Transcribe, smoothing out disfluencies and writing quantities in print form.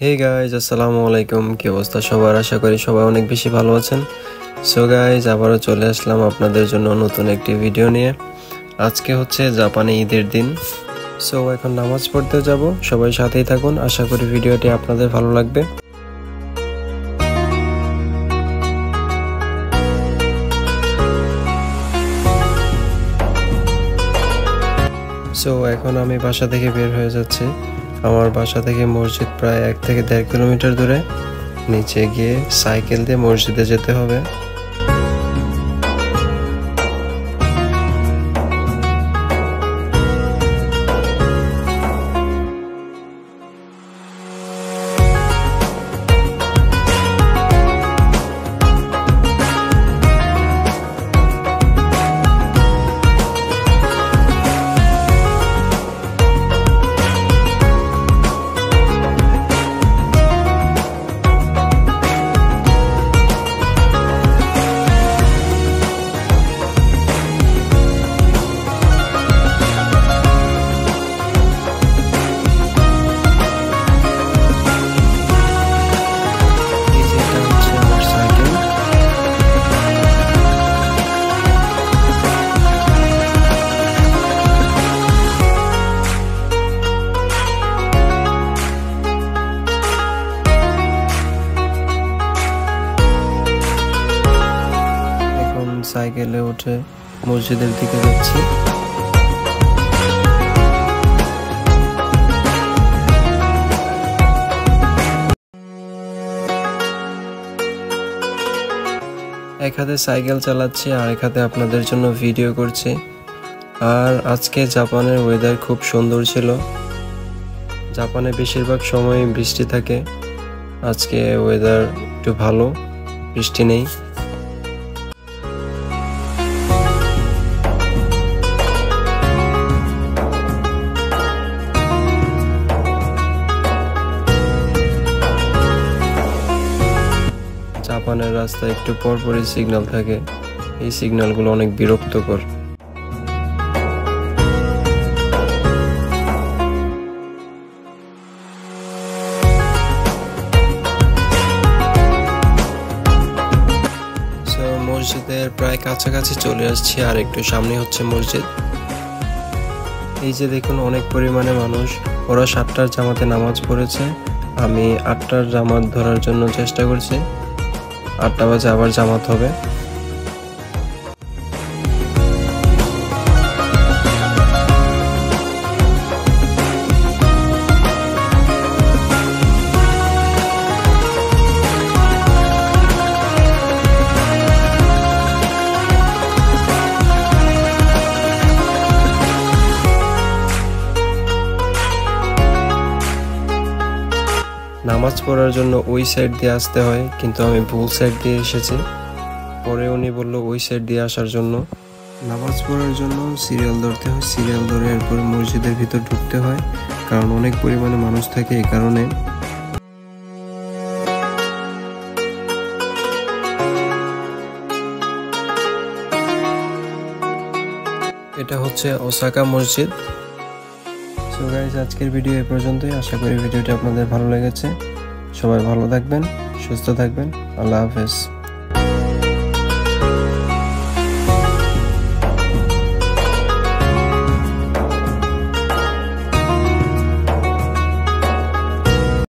Hey guys, আসসালামু আলাইকুম। কি অবস্থা সবার? আশা করি সবাই অনেক বেশি ভালো আছেন। সো গাইজ, আবারও চলে আসলাম আপনাদের জন্য নতুন একটি ভিডিও নিয়ে। আজকে হচ্ছে জাপানে ঈদের দিন। সো এখন নামাজ পড়তে যাব, সবাই সাথেই থাকুন। আশা করি ভিডিওটি আপনাদের ভালো লাগবে। সো এখন আমি বাসা থেকে বের হয়ে যাচ্ছি। আমার বাসা থেকে মসজিদ প্রায় 1 থেকে 1.5 কিলোমিটার দূরে। নিচে গিয়ে সাইকেল দিয়ে মসজিদে যেতে হবে। সাইকেলে উঠে মসজিদের দিকে যাচ্ছি। এক হাতে সাইকেল চালাচ্ছি আর এক হাতে আপনাদের জন্য ভিডিও করছি। আর আজকে জাপানের ওয়েদার খুব সুন্দর ছিল। জাপানে বেশিরভাগ সময় বৃষ্টি থাকে, আজকে ওয়েদার একটু ভালো, বৃষ্টি নেই। জাপানের রাস্তায় একটু পরপরই সিগন্যাল থাকে, এই সিগন্যালগুলো অনেক বিরক্তকর। মসজিদের প্রায় কাছাকাছি চলে আসছি, আর একটু সামনে হচ্ছে মসজিদ। এই যে দেখুন, অনেক পরিমাণে মানুষ। ওরা 7টার জামাতে নামাজ পড়েছে, আমি 8টার জামাত ধরার জন্য চেষ্টা করছি। 8টা বাজে আবার জামাত হবে। নামাজ পড়ার জন্য ওই সাইড দিয়ে আসতে হয়, কিন্তু আমি ভুল সাইড দিয়ে এসেছি। পরে উনি বলল ওই সাইড দিয়ে আসার জন্য। নামাজ পড়ার জন্য সিরিয়াল ধরতে হয়, সিরিয়াল ধরে এরপর মসজিদের ভিতর ঢুকতে হয়, কারণ অনেক পরিমাণে মানুষ থাকে এই কারণে। এটা হচ্ছে ওসাকা মসজিদ। সো গাইস, আজকের ভিডিও এই পর্যন্তই। আশা করি ভিডিওটি আপনাদের ভালো লেগেছে। সবাই ভালো থাকবেন, সুস্থ থাকবেন। আল্লাহ হাফেজ।